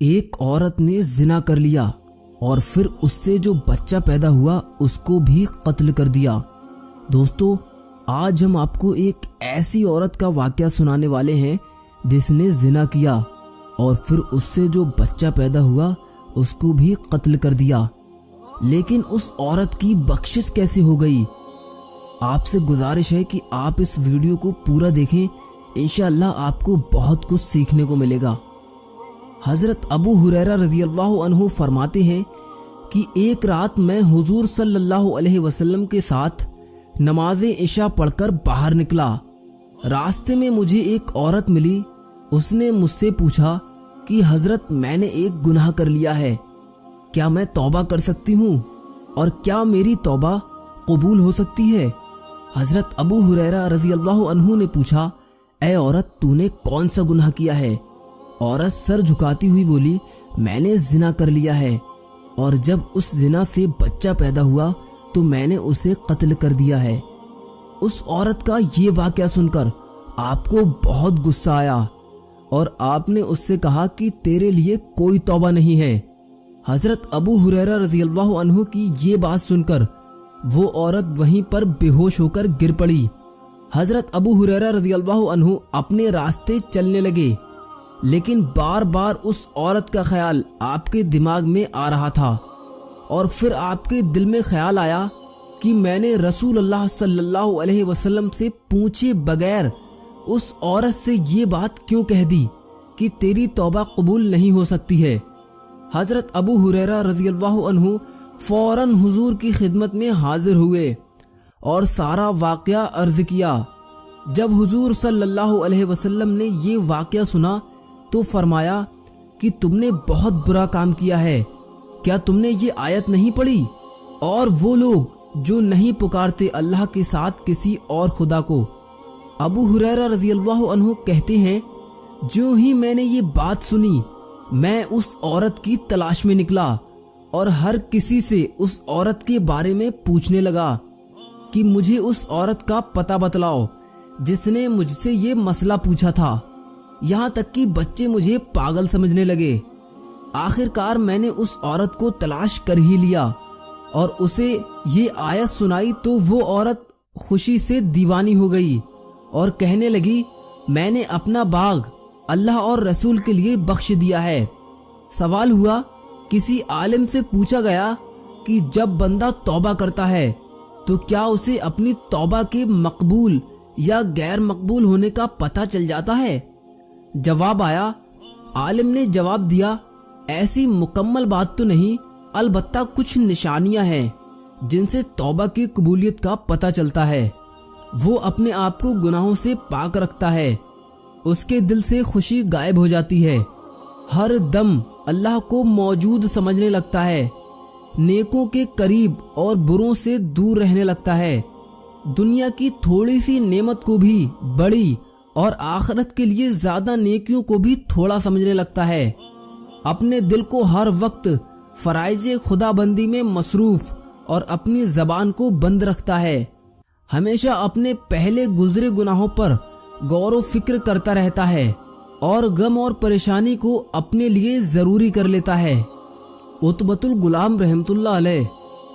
ایک عورت نے زنا کر لیا اور پھر اس سے جو بچہ پیدا ہوا اس کو بھی قتل کر دیا۔ دوستو، آج ہم آپ کو ایک ایسی عورت کا واقعہ سنانے والے ہیں جس نے زنا کیا اور پھر اس سے جو بچہ پیدا ہوا اس کو بھی قتل کر دیا۔ لیکن اس عورت کی بخشش کیسے ہو گئی؟ آپ سے گزارش ہے کہ آپ اس ویڈیو کو پورا دیکھیں، انشاءاللہ آپ کو بہت کچھ سیکھنے کو ملے گا۔ حضرت ابو ہریرہ رضی اللہ عنہ فرماتے ہیں کہ ایک رات میں حضور صلی اللہ علیہ وسلم کے ساتھ نماز عشاء پڑھ کر باہر نکلا۔ راستے میں مجھے ایک عورت ملی۔ اس نے مجھ سے پوچھا کہ حضرت، میں نے ایک گناہ کر لیا ہے، کیا میں توبہ کر سکتی ہوں اور کیا میری توبہ قبول ہو سکتی ہے؟ حضرت ابو ہریرہ رضی اللہ عنہ نے پوچھا، اے عورت، تو نے کون سا گناہ کیا ہے؟ عورت سر جھکاتی ہوئی بولی، میں نے زنا کر لیا ہے اور جب اس زنا سے بچہ پیدا ہوا تو میں نے اسے قتل کر دیا ہے۔ اس عورت کا یہ واقعہ سن کر آپ کو بہت غصہ آیا اور آپ نے اس سے کہا کہ تیرے لیے کوئی توبہ نہیں ہے۔ حضرت ابو ہریرہ رضی اللہ عنہ کی یہ بات سن کر وہ عورت وہیں پر بے ہوش ہو کر گر پڑی۔ حضرت ابو ہریرہ رضی اللہ عنہ اپنے راستے چلنے لگے، لیکن بار بار اس عورت کا خیال آپ کے دماغ میں آ رہا تھا اور پھر آپ کے دل میں خیال آیا کہ میں نے رسول اللہ صلی اللہ علیہ وسلم سے پوچھے بغیر اس عورت سے یہ بات کیوں کہہ دی کہ تیری توبہ قبول نہیں ہو سکتی ہے۔ حضرت ابو ہریرہ رضی اللہ عنہ فوراً حضور کی خدمت میں حاضر ہوئے اور سارا واقعہ عرض کیا۔ جب حضور صلی اللہ علیہ وسلم نے یہ واقعہ سنا تو فرمایا کہ تم نے بہت برا کام کیا ہے، کیا تم نے یہ آیت نہیں پڑھی؟ اور وہ لوگ جو نہیں پکارتے اللہ کے ساتھ کسی اور خدا کو۔ ابو ہریرہ رضی اللہ عنہ کہتے ہیں، جو ہی میں نے یہ بات سنی میں اس عورت کی تلاش میں نکلا اور ہر کسی سے اس عورت کے بارے میں پوچھنے لگا کہ مجھے اس عورت کا پتہ بتلاؤ جس نے مجھ سے یہ مسئلہ پوچھا تھا، یہاں تک کہ بچے مجھے پاگل سمجھنے لگے۔ آخر کار میں نے اس عورت کو تلاش کر ہی لیا اور اسے یہ آیت سنائی تو وہ عورت خوشی سے دیوانی ہو گئی اور کہنے لگی، میں نے اپنا باغ اللہ اور رسول کے لیے بخش دیا ہے۔ سوال ہوا، کسی عالم سے پوچھا گیا کہ جب بندہ توبہ کرتا ہے تو کیا اسے اپنی توبہ کے مقبول یا غیر مقبول ہونے کا پتہ چل جاتا ہے؟ جواب آیا، عالم نے جواب دیا، ایسی مکمل بات تو نہیں، البتہ کچھ نشانیاں ہیں جن سے توبہ کی قبولیت کا پتہ چلتا ہے۔ وہ اپنے آپ کو گناہوں سے پاک رکھتا ہے، اس کے دل سے خوشی غائب ہو جاتی ہے، ہر دم اللہ کو موجود سمجھنے لگتا ہے، نیکوں کے قریب اور بروں سے دور رہنے لگتا ہے، دنیا کی تھوڑی سی نعمت کو بھی بڑی اور آخرت کے لیے زیادہ نیکیوں کو بھی تھوڑا سمجھنے لگتا ہے، اپنے دل کو ہر وقت فرائض خدا بندی میں مصروف اور اپنی زبان کو بند رکھتا ہے، ہمیشہ اپنے پہلے گزرے گناہوں پر غور و فکر کرتا رہتا ہے اور غم اور پریشانی کو اپنے لیے ضروری کر لیتا ہے۔ عتبۃ الغلام رحمۃ اللہ علیہ،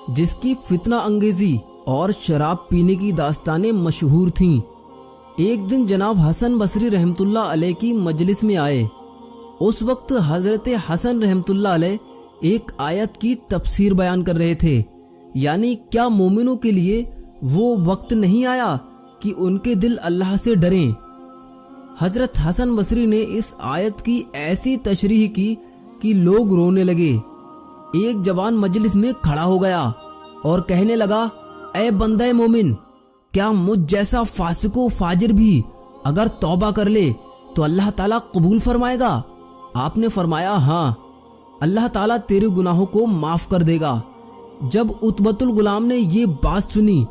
جس کی فتنہ انگیزی اور شراب پینے کی داستانیں مشہور تھیں، ایک دن جناب حسن بصری رحمۃ اللہ علیہ کی مجلس میں آئے۔ اس وقت حضرت حسن رحمۃ اللہ علیہ ایک آیت کی تفسیر بیان کر رہے تھے، یعنی کیا مومنوں کے لیے وہ وقت نہیں آیا کہ ان کے دل اللہ سے ڈریں؟ حضرت حسن بصری نے اس آیت کی ایسی تشریح کی کہ لوگ رونے لگے۔ ایک جوان مجلس میں کھڑا ہو گیا اور کہنے لگا، اے بندہ مومن، کیا مجھ جیسا فاسق و فاجر بھی اگر توبہ کر لے تو اللہ تعالیٰ قبول فرمائے گا؟ آپ نے فرمایا، ہاں، اللہ تعالیٰ تیرے گناہوں کو معاف کر دے گا۔ جب عتبۃ الغلام نے یہ بات سنی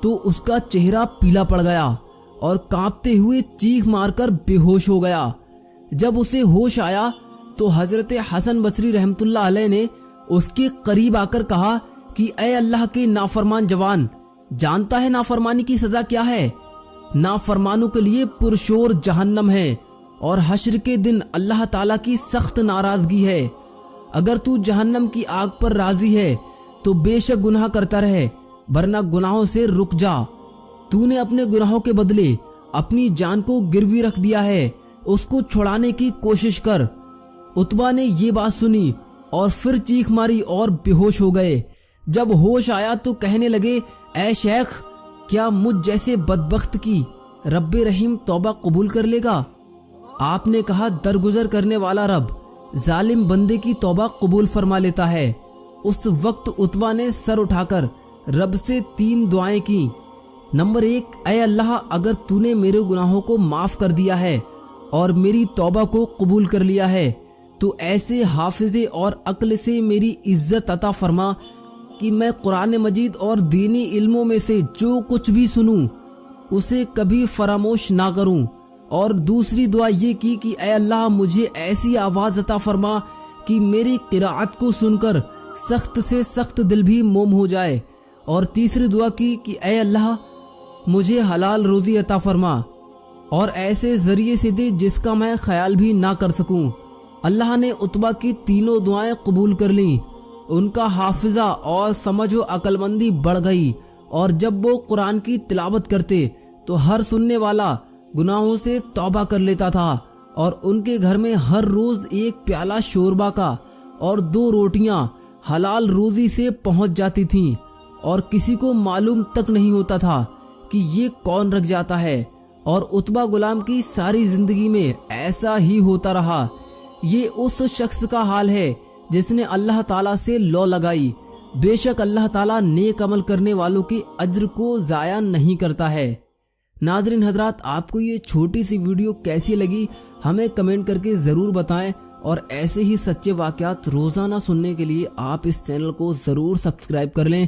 تو اس کا چہرہ پیلا پڑ گیا اور کانپتے ہوئے چیخ مار کر بے ہوش ہو گیا۔ جب اسے ہوش آیا تو حضرت حسن بصری رحمۃ اللہ علیہ نے اس کے قریب آ کر کہا کہ اے اللہ کے نافرمان جوان، جانتا ہے نافرمانی کی سزا کیا ہے؟ نافرمانوں کے لیے پرشور جہنم ہے اور حشر کے دن اللہ تعالیٰ کی سخت ناراضگی ہے۔ اگر تو جہنم کی آگ پر راضی ہے تو بے شک گناہ کرتا رہے، ورنہ گناہوں سے رک جا۔ تو نے اپنے گناہوں کے بدلے اپنی جان کو گروی رکھ دیا ہے، اس کو چھڑانے کی کوشش کر۔ عتبہ نے یہ بات سنی اور پھر چیخ ماری اور بے ہوش ہو گئے۔ جب ہوش آیا تو کہنے لگے، اے شیخ، کیا مجھ جیسے بدبخت کی رب رحیم توبہ قبول کر لے گا؟ آپ نے کہا، درگزر کرنے والا رب ظالم بندے کی توبہ قبول فرما لیتا ہے۔ اس وقت عتبہ نے سر اٹھا کر رب سے 3 دعائیں کی۔ نمبر 1، اے اللہ، اگر تو نے میرے گناہوں کو معاف کر دیا ہے اور میری توبہ کو قبول کر لیا ہے تو ایسے حافظے اور عقل سے میری عزت عطا فرما کہ میں قرآن مجید اور دینی علموں میں سے جو کچھ بھی سنوں اسے کبھی فراموش نہ کروں۔ اور دوسری دعا یہ کی کہ اے اللہ، مجھے ایسی آواز عطا فرما کہ میری قرأت کو سن کر سخت سے سخت دل بھی موم ہو جائے۔ اور تیسری دعا کی کہ اے اللہ، مجھے حلال روزی عطا فرما اور ایسے ذریعے سے دے جس کا میں خیال بھی نہ کر سکوں۔ اللہ نے عتبہ کی تینوں دعائیں قبول کر لیں۔ ان کا حافظہ اور سمجھ و عقل مندی بڑھ گئی، اور جب وہ قرآن کی تلاوت کرتے تو ہر سننے والا گناہوں سے توبہ کر لیتا تھا، اور ان کے گھر میں ہر روز 1 پیالہ شوربہ کا اور 2 روٹیاں حلال روزی سے پہنچ جاتی تھیں، اور کسی کو معلوم تک نہیں ہوتا تھا کہ یہ کون رکھ جاتا ہے۔ اور عتبہ غلام کی ساری زندگی میں ایسا ہی ہوتا رہا۔ یہ اس شخص کا حال ہے جس نے اللہ تعالیٰ سے لو لگائی۔ بے شک اللہ تعالیٰ نیک عمل کرنے والوں کے اجر کو ضائع نہیں کرتا ہے۔ ناظرین حضرات، آپ کو یہ چھوٹی سی ویڈیو کیسی لگی ہمیں کمنٹ کر کے ضرور بتائیں، اور ایسے ہی سچے واقعات روزانہ سننے کے لیے آپ اس چینل کو ضرور سبسکرائب کر لیں۔